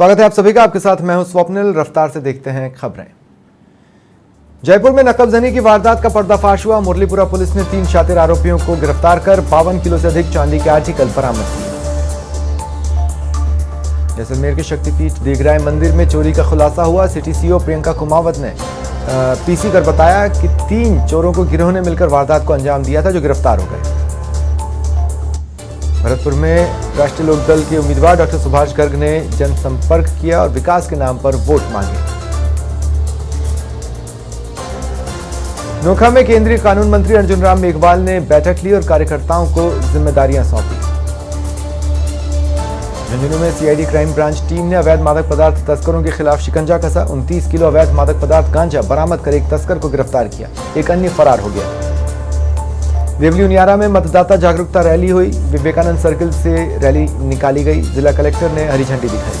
स्वागत है आप सभी का। आपके साथ मैं हूं स्वप्निल। रफ्तार से देखते हैं खबरें। जयपुर में नकबजनी की वारदात का पर्दाफाश हुआ। मुरलीपुरा पुलिस ने 3 शातिर आरोपियों को गिरफ्तार कर 52 किलो से अधिक चांदी के आर्टिकल बरामद किए। जैसलमेर के शक्तिपीठ दीघराय मंदिर में चोरी का खुलासा हुआ। सिटी सीओ प्रियंका कुमावत ने पीसी कर बताया कि 3 चोरों को गिरोह ने मिलकर वारदात को अंजाम दिया था, जो गिरफ्तार हो गए। भरतपुर में राष्ट्रीय लोकदल के उम्मीदवार डॉक्टर सुभाष गर्ग ने जनसंपर्क किया और विकास के नाम पर वोट मांगे। नोखा में केंद्रीय कानून मंत्री अर्जुन राम मेघवाल ने बैठक ली और कार्यकर्ताओं को जिम्मेदारियां सौंपी। झुंझुनू में सीआईडी क्राइम ब्रांच टीम ने अवैध मादक पदार्थ तस्करों के खिलाफ शिकंजा कसा। 29 किलो अवैध मादक पदार्थ गांजा बरामद कर एक तस्कर को गिरफ्तार किया। एक अन्य फरार हो गया। देवली उनियारा में मतदाता जागरूकता रैली हुई। विवेकानंद सर्किल से रैली निकाली गई। जिला कलेक्टर ने हरी झंडी दिखाई।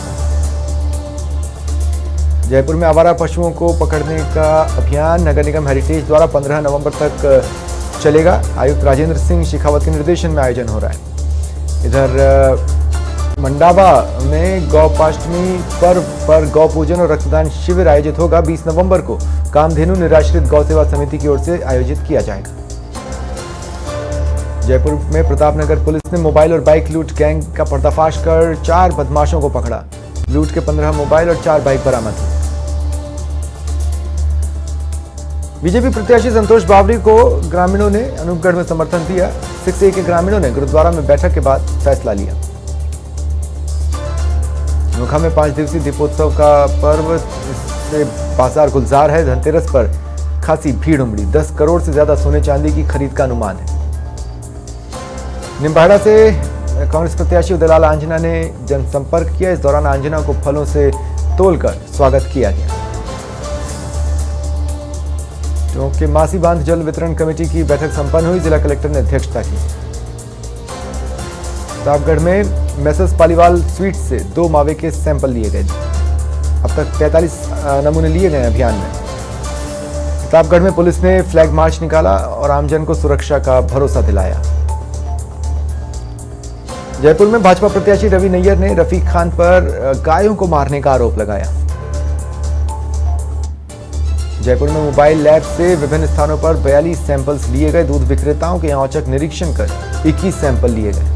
जयपुर में आवारा पशुओं को पकड़ने का अभियान नगर निगम हेरिटेज द्वारा 15 नवंबर तक चलेगा। आयुक्त राजेंद्र सिंह शेखावत के निर्देशन में आयोजन हो रहा है। इधर मंडावा में गौपाष्टमी पर्व पर गौ पूजन और रक्तदान शिविर आयोजित होगा। 20 नवंबर को कामधेनु निराश्रित गौ सेवा समिति की ओर से आयोजित किया जाएगा। जयपुर में प्रतापनगर पुलिस ने मोबाइल और बाइक लूट गैंग का पर्दाफाश कर 4 बदमाशों को पकड़ा। लूट के 15 मोबाइल और 4 बाइक बरामद हुई। बीजेपी प्रत्याशी संतोष बावरी को ग्रामीणों ने अनूपगढ़ में समर्थन दिया। 6A के ग्रामीणों ने गुरुद्वारा में बैठक के बाद फैसला लिया। नोखा में 5 दिवसीय दीपोत्सव का पर्व से बाजार गुलजार है। धनतेरस पर खासी भीड़ उमड़ी। 10 करोड़ से ज्यादा सोने चांदी की खरीद का अनुमान है। निम्बाड़ा से कांग्रेस प्रत्याशी उदयलाल आंजना ने जनसंपर्क किया। इस दौरान आंजना को फलों से तोलकर स्वागत किया गया। टोंक के मासी बांध जल वितरण कमेटी की बैठक संपन्न हुई। जिला कलेक्टर ने अध्यक्षता की। प्रतापगढ़ में मेसर्स पालीवाल स्वीट से 2 मावे के सैंपल लिए गए। अब तक 43 नमूने लिए गए अभियान में। प्रतापगढ़ में पुलिस ने फ्लैग मार्च निकाला और आमजन को सुरक्षा का भरोसा दिलाया। जयपुर में भाजपा प्रत्याशी रवि नैयर ने रफीक खान पर गायों को मारने का आरोप लगाया। जयपुर में मोबाइल लैब से विभिन्न स्थानों पर 42 सैंपल्स लिए गए। दूध विक्रेताओं के यहां औचक निरीक्षण कर 21 सैंपल लिए गए।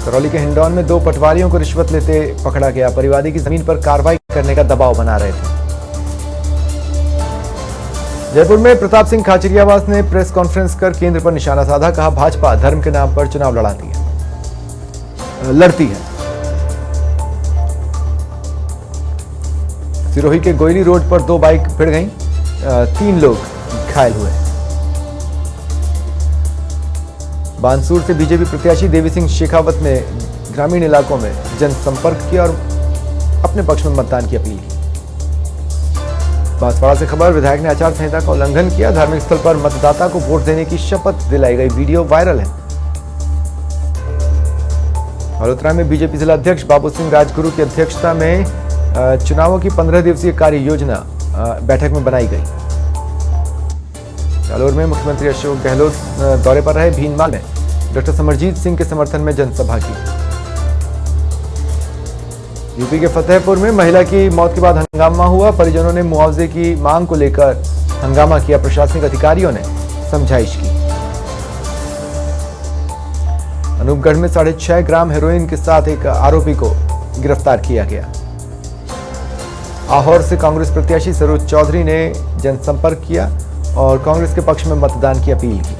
करौली के हिंडौन में 2 पटवारियों को रिश्वत लेते पकड़ा गया। परिवादी की जमीन पर कार्रवाई करने का दबाव बना रहे थे। जयपुर में प्रताप सिंह खाचरियावास ने प्रेस कॉन्फ्रेंस कर केंद्र पर निशाना साधा। कहा, भाजपा धर्म के नाम पर चुनाव लड़ती है। सिरोही के गोयली रोड पर 2 बाइक भिड़ गईं। 3 लोग घायल हुए। बानसूर से बीजेपी प्रत्याशी देवी सिंह शेखावत ने ग्रामीण इलाकों में जनसंपर्क किया और अपने पक्ष में मतदान की अपील की। बांसवाड़ा से खबर, विधायक ने आचार संहिता का उल्लंघन किया। धार्मिक स्थल पर मतदाता को वोट देने की शपथ दिलाई गई। वीडियो वायरल है। बड़ोदरा में बीजेपी जिला अध्यक्ष बाबू सिंह राजगुरु की अध्यक्षता में चुनावों की 15 दिवसीय कार्य योजना बैठक में बनाई गई। जालोर में मुख्यमंत्री अशोक गहलोत दौरे पर रहे। भीनमाल में डॉक्टर समरजीत सिंह के समर्थन में जनसभा की। यूपी के फतेहपुर में महिला की मौत के बाद हंगामा हुआ। परिजनों ने मुआवजे की मांग को लेकर हंगामा किया। प्रशासनिक अधिकारियों ने समझाइश की। अनूपगढ़ में 6.5 ग्राम हेरोइन के साथ एक आरोपी को गिरफ्तार किया गया। आहोर से कांग्रेस प्रत्याशी सरोज चौधरी ने जनसंपर्क किया और कांग्रेस के पक्ष में मतदान की अपील की।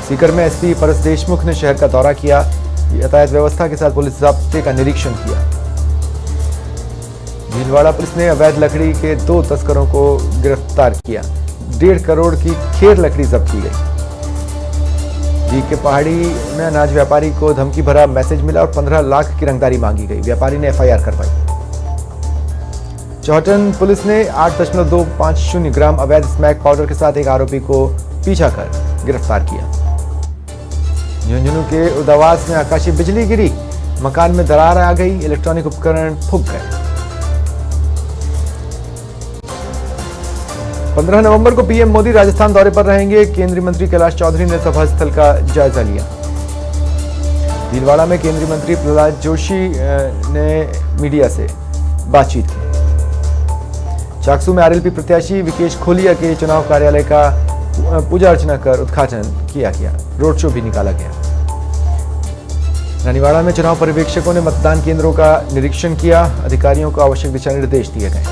सीकर में एसपी परस देशमुख ने शहर का दौरा किया। यातायात व्यवस्था के साथ पुलिस जाब्ते का निरीक्षण किया। भीलवाड़ा पुलिस ने अवैध लकड़ी के 2 तस्करों को गिरफ्तार किया। 1.5 करोड़ की खेर लकड़ी जब्त की गई। जीक के पहाड़ी में अनाज व्यापारी को धमकी भरा मैसेज मिला और 15 लाख की रंगदारी मांगी गई। व्यापारी ने FIR करवाई। चौहटन पुलिस ने 8.250 ग्राम अवैध स्मैक पाउडर के साथ एक आरोपी को पीछा कर गिरफ्तार किया। झुंझुनू के उदावास में आकाशीय बिजली गिरी। मकान में दरार आ गई। इलेक्ट्रॉनिक उपकरण फूंक गए। 15 नवंबर को पीएम मोदी राजस्थान दौरे पर रहेंगे। केंद्रीय मंत्री कैलाश चौधरी ने सभा स्थल का जायजा लिया। भीलवाड़ा में केंद्रीय मंत्री प्रहलाद जोशी ने मीडिया से बातचीत की। चाकसू में आरएलपी प्रत्याशी विकेश खोलिया के चुनाव कार्यालय का पूजा अर्चना कर उद्घाटन किया गया। रोड शो भी निकाला गया। रानीवाड़ा में चुनाव पर्यवेक्षकों ने मतदान केंद्रों का निरीक्षण किया। अधिकारियों को आवश्यक दिशा निर्देश दिए गए।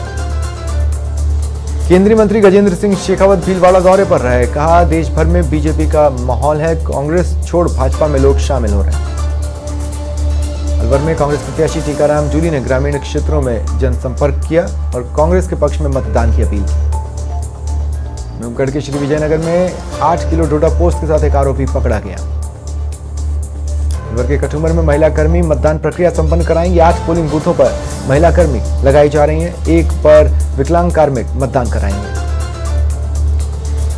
केंद्रीय मंत्री गजेंद्र सिंह शेखावत भीलवाड़ा दौरे पर रहे। कहा, देश भर में बीजेपी का माहौल है, कांग्रेस छोड़ भाजपा में लोग शामिल हो रहे हैं। अलवर में कांग्रेस प्रत्याशी टीकाराम जूली ने ग्रामीण क्षेत्रों में जनसंपर्क किया और कांग्रेस के पक्ष में मतदान की अपील की। नूमगढ़ के श्री विजयनगर में 8 किलो डोडा पोस्ट के साथ एक आरोपी पकड़ा गया। अलवर के कठुमर में महिला कर्मी मतदान प्रक्रिया संपन्न कराएंगे। 8 पोलिंग बूथों पर महिला कर्मी लगाई जा रही हैं। एक पर विकलांग कार्मिक मतदान कराएंगे।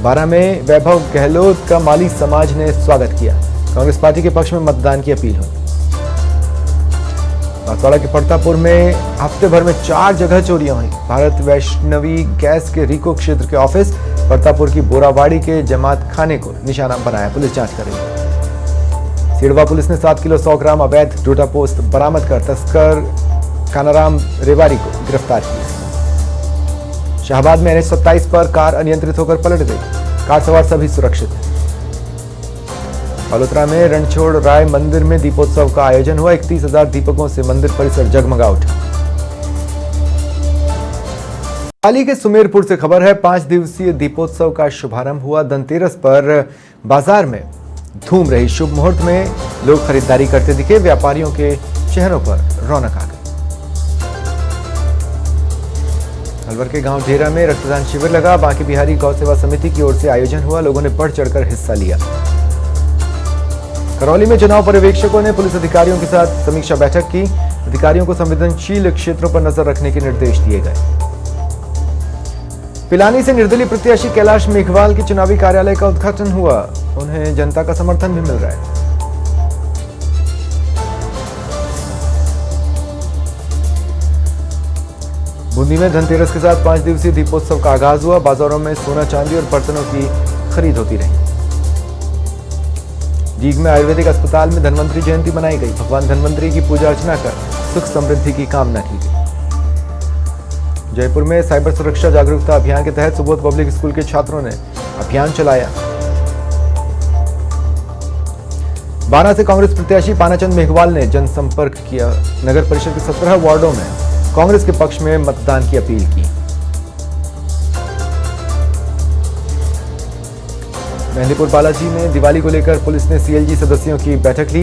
बारा में वैभव गहलोत का माली समाज ने स्वागत किया। कांग्रेस पार्टी के पक्ष में मतदान की अपील हुई। बांसवाड़ा के पड़तापुर में हफ्ते भर में 4 जगह चोरियां हुई। भारत वैष्णवी गैस के रिको क्षेत्र के ऑफिस, पड़तापुर की बोरावाड़ी के जमात खाने को निशाना बनाया। पुलिस जांच कर रही है। सिड़वा पुलिस ने 7 किलो 100 ग्राम अवैध डोडा पोस्ट बरामद कर तस्कर कानाराम रेवारी को गिरफ्तार किया। शाहबाद में NH-27 पर कार अनियंत्रित होकर पलट गई। कार सवार सभी सुरक्षित हैं। बलोत्रा में रणछोड़ राय मंदिर में दीपोत्सव का आयोजन हुआ। 31,000 दीपकों से मंदिर परिसर जगमगा उठा। पाली के सुमेरपुर से खबर है, 5 दिवसीय दीपोत्सव का शुभारंभ हुआ। धनतेरस पर बाजार में धूम रही। शुभ मुहूर्त में लोग खरीदारी करते दिखे। व्यापारियों के चेहरों पर रौनक आ गई। अलवर के गांव ढेरा में रक्तदान शिविर लगा। बांके बिहारी गौ सेवा समिति की ओर से आयोजन हुआ। लोगों ने बढ़ चढ़कर हिस्सा लिया। करौली में चुनाव पर्यवेक्षकों ने पुलिस अधिकारियों के साथ समीक्षा बैठक की। अधिकारियों को संवेदनशील क्षेत्रों पर नजर रखने के निर्देश दिए गए। पिलानी से निर्दलीय प्रत्याशी कैलाश मेघवाल के चुनावी कार्यालय का उद्घाटन हुआ। उन्हें जनता का समर्थन भी मिल रहा है। बूंदी में धनतेरस के साथ 5 दिवसीय दीपोत्सव का आगाज हुआ। बाजारों में सोना चांदी और बर्तनों की खरीद होती रही। जीग में आयुर्वेदिक अस्पताल में धन्वंतरी जयंती मनाई गई। भगवान धन्वंतरी की पूजा अर्चना कर सुख समृद्धि की कामना की गई। जयपुर में साइबर सुरक्षा जागरूकता अभियान के तहत सुबोध पब्लिक स्कूल के छात्रों ने अभियान चलाया। बारा से कांग्रेस प्रत्याशी पानाचंद मेघवाल ने जनसंपर्क किया। नगर परिषद के 17 वार्डों में कांग्रेस के पक्ष में मतदान की अपील की। मेहंदीपुर बालाजी में दिवाली को लेकर पुलिस ने CLG सदस्यों की बैठक ली।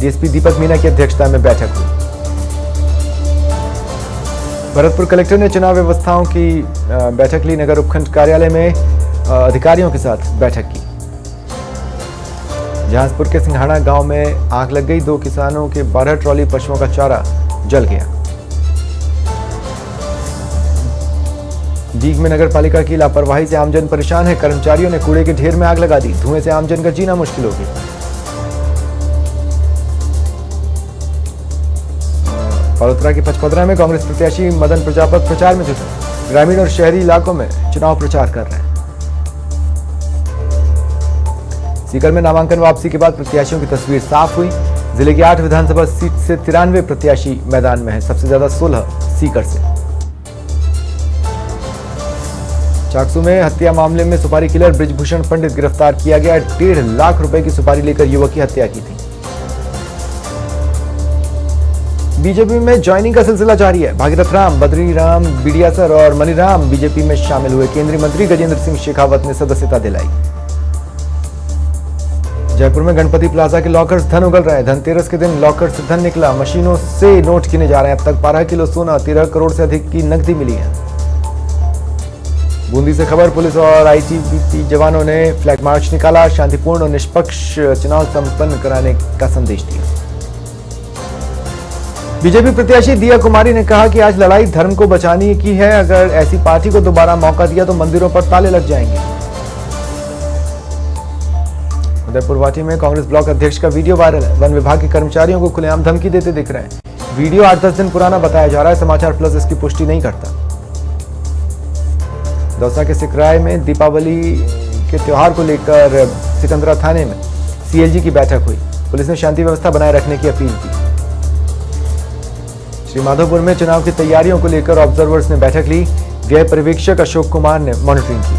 डीएसपी दीपक मीना की अध्यक्षता में बैठक हुई। भरतपुर कलेक्टर ने चुनाव व्यवस्थाओं की बैठक ली। नगर उपखंड कार्यालय में अधिकारियों के साथ बैठक की। जहांजपुर के सिंघाड़ा गांव में आग लग गई। 2 किसानों के 12 ट्रॉली पशुओं का चारा जल गया। जीग में नगर पालिका की लापरवाही से आमजन परेशान है। कर्मचारियों ने कूड़े के ढेर में आग लगा दी। धुएं से आमजन का जीना मुश्किल हो गया। बलोत्रा के पचपदरा में कांग्रेस प्रत्याशी मदन प्रजापत प्रचार में जुटे। ग्रामीण और शहरी इलाकों में चुनाव प्रचार कर रहे हैं। सीकर में नामांकन वापसी के बाद प्रत्याशियों की तस्वीर साफ हुई। जिले की 8 विधानसभा सीट से 93 प्रत्याशी मैदान में हैं। सबसे ज्यादा 16 सीकर से। चाकसू में हत्या मामले में सुपारी किलर ब्रिजभूषण पंडित गिरफ्तार किया गया। 1.5 लाख रुपए की सुपारी लेकर युवक की हत्या की थी। बीजेपी में ज्वाइनिंग का सिलसिला जारी है। भागीरथ राम, बद्री राम बिडियासर और मनीराम बीजेपी में शामिल हुए। केंद्रीय मंत्री गजेंद्र सिंह शेखावत ने सदस्यता दिलाई। जयपुर में गणपति प्लाजा के लॉकर्स धन उगल रहे हैं। धनतेरस के दिन लॉकर से धन निकला। मशीनों से नोट गिने जा रहे हैं। अब तक 12 किलो सोना, 13 करोड़ से अधिक की नकदी मिली है। बूंदी से खबर, पुलिस और आईटीबीपी जवानों ने फ्लैग मार्च निकाला। शांतिपूर्ण और निष्पक्ष चुनाव संपन्न कराने का संदेश दिया। बीजेपी प्रत्याशी दिया कुमारी ने कहा कि आज लड़ाई धर्म को बचाने की है। अगर ऐसी पार्टी को दोबारा मौका दिया तो मंदिरों पर ताले लग जाएंगे। उदयपुर वाटी में कांग्रेस ब्लॉक अध्यक्ष का वीडियो वायरल है। वन विभाग के कर्मचारियों को खुलेआम धमकी देते दिख रहे हैं। वीडियो 8-10 दिन पुराना बताया जा रहा है। समाचार प्लस इसकी पुष्टि नहीं करता। दौसा के सिकराय में दीपावली के त्योहार को लेकर सिकंदरा थाने में CLG की बैठक हुई। पुलिस ने शांति व्यवस्था बनाए रखने की अपील की। श्रीमाधोपुर में चुनाव की तैयारियों को लेकर ऑब्जर्वर्स ने बैठक ली। व्यय पर्यवेक्षक अशोक कुमार ने मॉनिटरिंग की।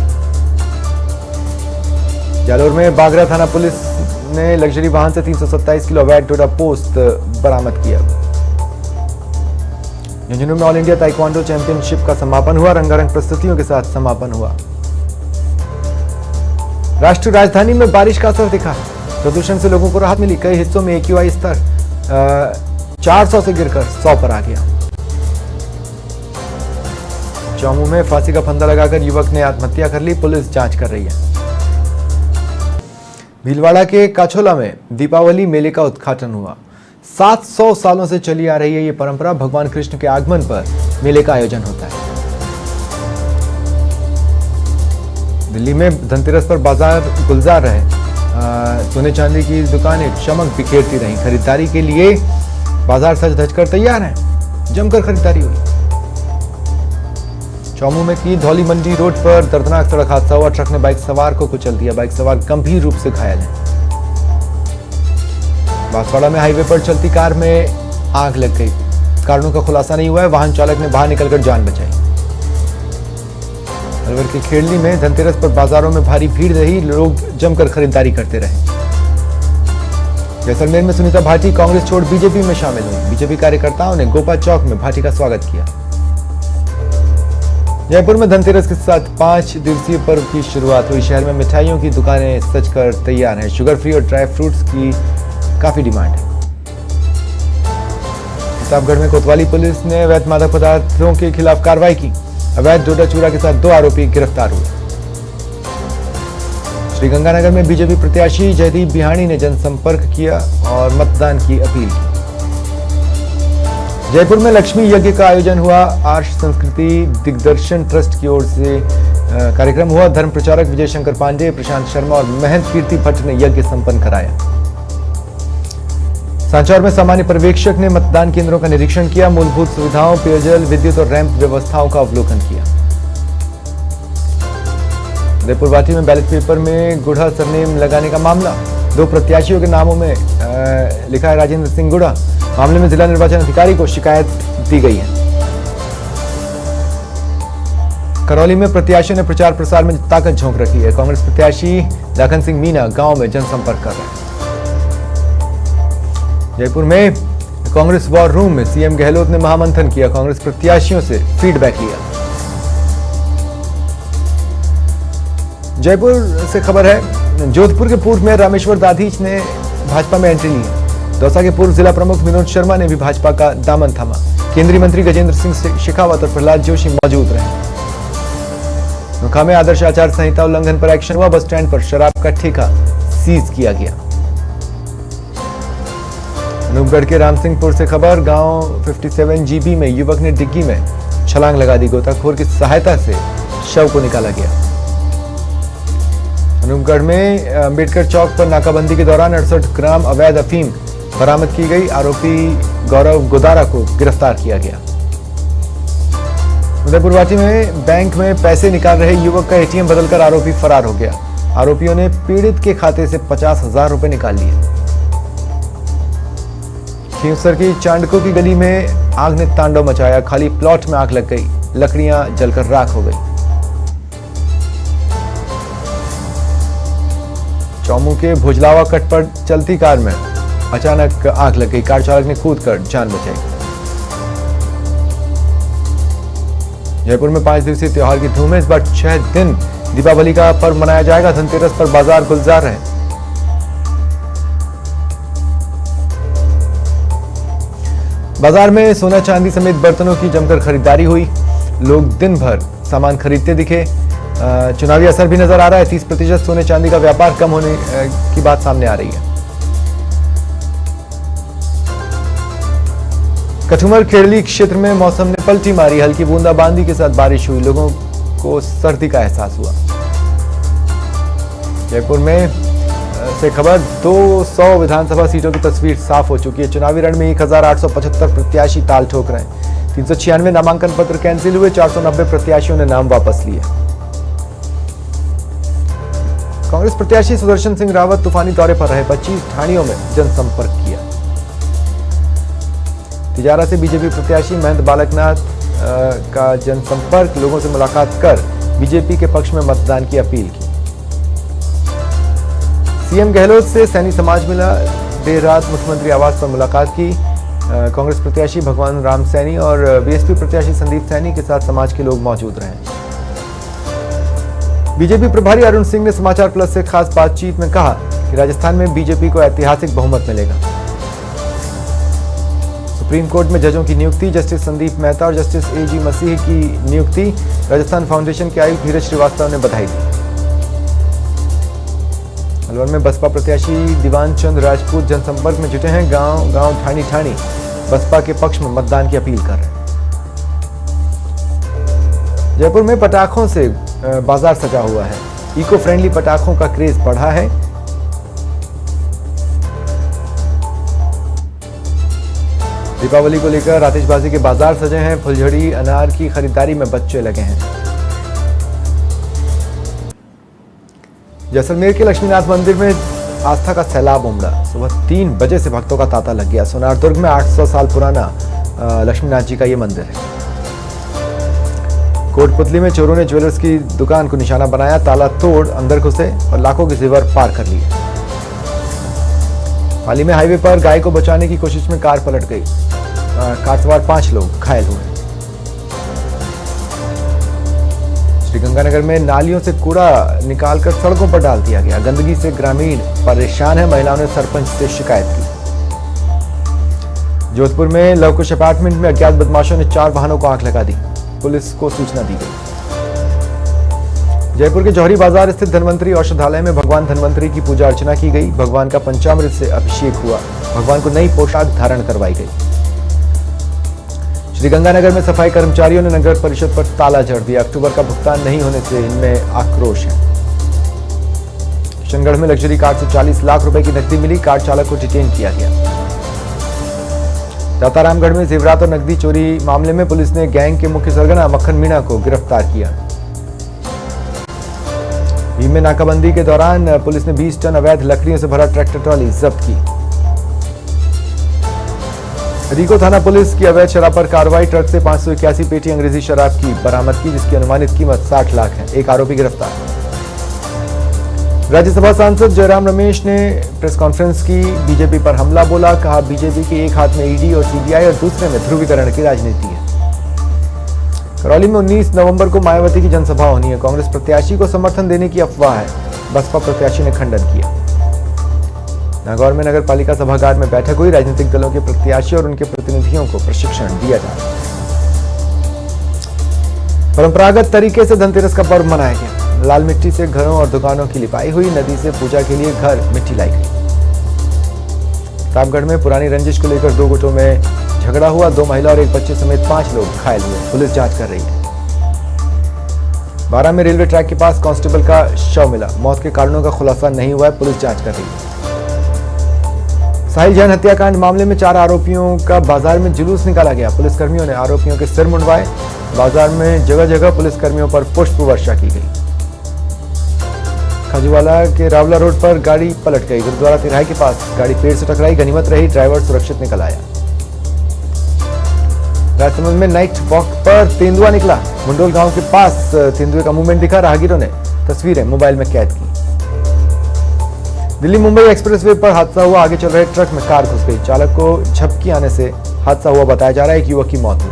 जालोर में बागरा थाना पुलिस ने लग्जरी वाहन से 327 किलो अवैध डोडा पोस्ट बरामद किया। झुंझुनू में ऑल इंडिया ताइक्वांडो चैंपियनशिप का समापन हुआ। रंगारंग प्रस्तुतियों के साथ समापन हुआ। राष्ट्रीय राजधानी में बारिश का असर दिखा। प्रदूषण से लोगों को राहत मिली। कई हिस्सों में AQI स्तर 400 से गिरकर 100 पर आ गया। चौमू में फांसी का फंदा लगाकर युवक ने आत्महत्या कर ली। पुलिस जांच कर रही है। भीलवाड़ा के काछोला में दीपावली मेले का उद्घाटन हुआ। 700 सालों से चली आ रही है ये परंपरा। भगवान कृष्ण के आगमन पर मेले का आयोजन होता है। दिल्ली में धनतेरस पर बाजार गुलजार रहे। सोने चांदी की दुकानें चमक बिखेरती रहीं। खरीदारी के लिए बाजार सज धज कर तैयार हैं। जमकर खरीदारी हुई। चौमू में की धौली मंडी रोड पर दर्दनाक सड़क हादसा हुआ। ट्रक ने बाइक सवार को कुचल दिया। बाइक सवार गंभीर रूप से घायल है। बांसवाड़ा में हाईवे पर चलती कार में आग लग गई। कारणों का खुलासा नहीं हुआ है। वाहन चालक ने बाहर निकलकर जान बचाई। अलवर के खेड़ली में धनतेरस पर बाजारों में भारी भीड़ रही। लोग जमकर खरीदारी करते रहे। जैसलमेर में सुनीता भाटी कांग्रेस छोड़ बीजेपी में शामिल हुई। बीजेपी कार्यकर्ताओं ने गोपा चौक में भाटी का स्वागत किया। जयपुर में धनतेरस के साथ 5 दिवसीय पर्व की शुरुआत हुई। शहर में मिठाइयों की दुकानें सजकर तैयार हैं। शुगर फ्री और ड्राई फ्रूट्स की काफी डिमांड है। प्रतापगढ़ में कोतवाली पुलिस ने अवैध मादक पदार्थों के खिलाफ कार्रवाई की। अवैध डोडा चूरा के साथ 2 आरोपी गिरफ्तार हुए। श्रीगंगानगर में बीजेपी प्रत्याशी जयदीप बिहानी ने जनसंपर्क किया और मतदान की अपील की। जयपुर में लक्ष्मी यज्ञ का आयोजन हुआ। आर्ष संस्कृति दिग्दर्शन ट्रस्ट की ओर से कार्यक्रम हुआ। धर्म प्रचारक विजय शंकर पांडे, प्रशांत शर्मा और महंत कीर्ति भट्ट ने यज्ञ संपन्न कराया। सांचौर में सामान्य पर्यवेक्षक ने मतदान केंद्रों का निरीक्षण किया। मूलभूत सुविधाओं, पेयजल, विद्युत और रैंप व्यवस्थाओं का अवलोकन किया। उदयपुर वाटी में बैलेट पेपर में गुढ़ा सरनेम लगाने का मामला। 2 प्रत्याशियों के नामों में लिखा है राजेंद्र सिंह गुढ़ा। मामले में जिला निर्वाचन अधिकारी को शिकायत दी गई है। करौली में प्रत्याशियों ने प्रचार प्रसार में ताकत झोंक रखी है। कांग्रेस प्रत्याशी लखन सिंह मीना गांव में जनसंपर्क कर रहे हैं। जयपुर में कांग्रेस वॉर रूम में सीएम गहलोत ने महामंथन किया। कांग्रेस प्रत्याशियों से फीडबैक लिया। जयपुर से खबर है, जोधपुर के पूर्व मेयर रामेश्वर दाधीच ने भाजपा में एंट्री ली है। दौसा के पूर्व जिला प्रमुख विनोद शर्मा ने भी भाजपा का दामन थामा। केंद्रीय मंत्री गजेंद्र सिंह शेखावत और प्रहलाद जोशी मौजूद रहे। नोखा में आदर्श आचार संहिता उल्लंघन पर एक्शन हुआ। बस स्टैंड पर शराब का ठेका सीज किया गया। अनूपगढ़ के रामसिंहपुर से खबर, गांव 57 GB में युवक ने डिग्गी में छलांग लगा दी। गोताखोर की सहायता से शव को निकाला गया। अनूपगढ़ में अंबेडकर चौक पर नाकाबंदी के दौरान 68 ग्राम अवैध अफीम बरामद की गई। आरोपी गौरव गोदारा को गिरफ्तार किया गया। उदयपुर वाटी में बैंक में पैसे निकाल रहे युवक का ATM बदलकर आरोपी फरार हो गया। आरोपियों ने पीड़ित के खाते से 50,000 रुपए निकाल लिए। खींवसर की चांडकों की गली में आग ने तांडव मचाया। खाली प्लॉट में आग लग गई। लकड़ियां जलकर राख हो गई। चौमू के भुजलावा कट पर चलती कार में अचानक आग लग गई। कार चालक ने कूदकर जान बचाई। जयपुर में 5 दिवसीय त्योहार की धूम है। इस बार 6 दिन दीपावली का पर्व मनाया जाएगा। धनतेरस पर बाजार गुलजार रहे। बाजार में सोना चांदी समेत बर्तनों की जमकर खरीदारी हुई। लोग दिन भर सामान खरीदते दिखे। चुनावी असर भी नजर आ रहा है। 30% सोने चांदी का व्यापार कम होने की बात सामने आ रही है। कठुमर खेड़ली क्षेत्र में मौसम ने पलटी मारी। हल्की बूंदाबांदी के साथ बारिश हुई। लोगों को सर्दी का एहसास हुआ। जयपुर में से खबर, 200 विधानसभा सीटों की तस्वीर साफ हो चुकी है। चुनावी रण में 1875 प्रत्याशी ताल ठोक रहे हैं। 396 नामांकन पत्र कैंसिल हुए। 490 प्रत्याशियों ने नाम वापस लिए। कांग्रेस प्रत्याशी सुदर्शन सिंह रावत तूफानी दौरे पर रहे, 25 ठाणियों में जनसंपर्क किया। तिजारा से बीजेपी प्रत्याशी महंत बालकनाथ का जनसंपर्क, लोगों से मुलाकात कर बीजेपी के पक्ष में मतदान की अपील की। सीएम गहलोत से सैनी समाज मिला, देर रात मुख्यमंत्री आवास पर मुलाकात की। कांग्रेस प्रत्याशी भगवान राम सैनी और बीएसपी प्रत्याशी संदीप सैनी के साथ समाज के लोग मौजूद रहे। बीजेपी प्रभारी अरुण सिंह ने समाचार प्लस से खास बातचीत में कहा कि राजस्थान में बीजेपी को ऐतिहासिक बहुमत मिलेगा। सुप्रीम कोर्ट में जजों की नियुक्ति, जस्टिस संदीप मेहता और जस्टिस एजी मसीह की नियुक्ति राजस्थान फाउंडेशन के आयुक्त धीरज श्रीवास्तव ने बधाई दी। अलवर में बसपा प्रत्याशी दीवान चंद राजपूत जनसंपर्क में जुटे हैं, गांव गांव ठाणी ठाणी बसपा के पक्ष में मतदान की अपील कर रहे हैं। जयपुर में पटाखों से बाजार सजा हुआ है, इको फ्रेंडली पटाखों का क्रेज बढ़ा है। दीपावली को लेकर आतिशबाजी के बाजार सजे हैं, फुलझड़ी अनार की खरीदारी में बच्चे लगे हैं। जैसलमेर के लक्ष्मीनाथ मंदिर में आस्था का सैलाब उमड़ा, सुबह 3 बजे से भक्तों का तांता लग गया। सोनारदुर्ग में 800 साल पुराना लक्ष्मीनाथ जी का यह मंदिर है। कोटपुतली में चोरों ने ज्वेलर्स की दुकान को निशाना बनाया, ताला तोड़ अंदर घुसे और लाखों के जेवर पार कर लिए। पाली में हाईवे पर गाय को बचाने की कोशिश में कार पलट गई, कार सवार 5 लोग घायल हुए। श्रीगंगानगर में नालियों से कूड़ा निकालकर सड़कों पर डाल दिया गया, गंदगी से ग्रामीण परेशान है, महिलाओं ने सरपंच से शिकायत की। जोधपुर में लवकुश अपार्टमेंट में अज्ञात बदमाशों ने 4 वाहनों को आग लगा दी, पुलिस को सूचना दी गई। जयपुर के जौहरी बाजार स्थित धन्वंतरी औषधालय में भगवान धन्वंतरी की पूजा अर्चना की गई, भगवान का पंचामृत से अभिषेक हुआ, भगवान को नई पोशाक धारण करवाई गई। श्रीगंगानगर में सफाई कर्मचारियों ने नगर परिषद पर ताला जड़ दिया, अक्टूबर का भुगतान नहीं होने से इनमें आक्रोश है। किशनगढ़ में लग्जरी कार से 40 लाख रुपए की नकदी मिली, कार चालक को डिटेन किया गया। दातारामगढ़ में जेवरात और नकदी चोरी मामले में पुलिस ने गैंग के मुख्य सरगना मक्खन मीणा को गिरफ्तार किया। भीम में नाकाबंदी के दौरान पुलिस ने 20 टन अवैध लकड़ियों से भरा ट्रैक्टर ट्रॉली जब्त की। रीको थाना पुलिस की अवैध शराब पर कार्रवाई, ट्रक से 581 पेटी अंग्रेजी शराब की बरामद की, जिसकी अनुमानित कीमत 60 लाख है। एक आरोपी गिरफ्तार। राज्यसभा सांसद जयराम रमेश ने प्रेस कॉन्फ्रेंस की, बीजेपी पर हमला बोला, कहा बीजेपी के एक हाथ में ईडी और सीबीआई और दूसरे में ध्रुवीकरण की राजनीति है। करौली में 19 नवंबर को मायावती की जनसभा होनी है, कांग्रेस प्रत्याशी को समर्थन देने की अफवाह है, बसपा प्रत्याशी ने खंडन किया। नागौर में नगर पालिका सभागार में बैठक हुई, राजनीतिक दलों के प्रत्याशी और उनके प्रतिनिधियों को प्रशिक्षण दिया जा रहा है। परंपरागत तरीके से धनतेरस का पर्व मनाया गया, लाल मिट्टी से घरों और दुकानों की लिपाई हुई, नदी से पूजा के लिए घर मिट्टी लाई गई। प्रतापगढ़ में पुरानी रंजिश को लेकर 2 गुटों में झगड़ा हुआ, 2 महिला और 1 बच्चे समेत 5 लोग घायल हुए, पुलिस जांच कर रही है। बारां में रेलवे ट्रैक के पास कांस्टेबल का शव मिला, मौत के कारणों का खुलासा नहीं हुआ है, पुलिस जांच कर रही है। साहिल जैन हत्याकांड मामले में 4 आरोपियों का बाजार में जुलूस निकाला गया, पुलिसकर्मियों ने आरोपियों के सिर मुंडवाए, बाजार में जगह जगह पुलिसकर्मियों पर पुष्प वर्षा की गई। खाजूवाला के रावला रोड पर गाड़ी पलट गई, गुरुद्वारा तिराहे के पास गाड़ी पेड़ से टकराई, गनीमत रही, ड्राइवर सुरक्षित निकल आया। राजसमंद में नाइट वॉक पर तेंदुआ निकला, मुंडोल गांव के पास तेंदुए का मूवमेंट दिखा, राहगीरों ने तस्वीरें मोबाइल में कैद की। दिल्ली मुंबई एक्सप्रेसवे पर हादसा हुआ, आगे चल रहे ट्रक में कार घुस गई, चालक को झपकी आने से हादसा हुआ बताया जा रहा है, एक युवक की मौत हुई।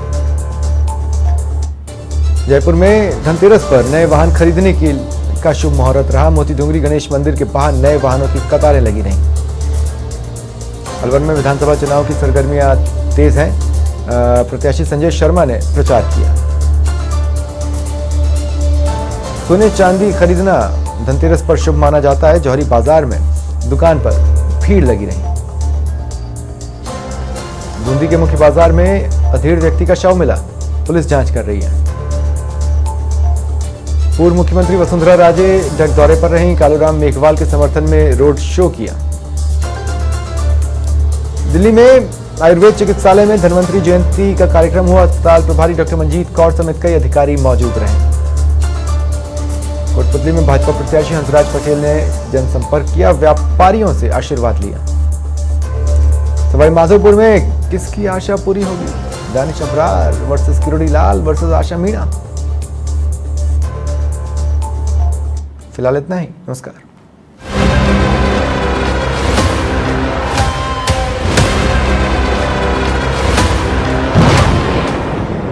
जयपुर में धनतेरस पर नए वाहन खरीदने का शुभ मुहूर्त रहा, मोती डूंगरी गणेश मंदिर के बाहर नए वाहनों की कतारें लगी रहीं। अलवर में विधानसभा चुनाव की सरगर्मियां तेज हैं, प्रत्याशी संजय शर्मा ने प्रचार किया। सोने चांदी खरीदना धनतेरस पर शुभ माना जाता है, जौहरी बाजार में दुकान पर भीड़ लगी रही। बूंदी के मुख्य बाजार में अधेड़ व्यक्ति का शव मिला, पुलिस जांच कर रही है। पूर्व मुख्यमंत्री वसुंधरा राजे डग दौरे पर रहीं, कालूराम मेघवाल के समर्थन में रोड शो किया। दिल्ली में आयुर्वेद चिकित्सालय में धन्वंतरी जयंती का कार्यक्रम हुआ, अस्पताल प्रभारी डॉक्टर मंजीत कौर समेत कई अधिकारी मौजूद रहे। कठपुतली में भाजपा प्रत्याशी हंसराज पटेल ने जनसंपर्क किया, व्यापारियों से आशीर्वाद लिया। सवाई माधोपुर में किसकी आशा पूरी होगी? दानिश अबरार वर्सेस किरोड़ी लाल वर्सेस आशा मीणा। फिलहाल इतना ही, नमस्कार।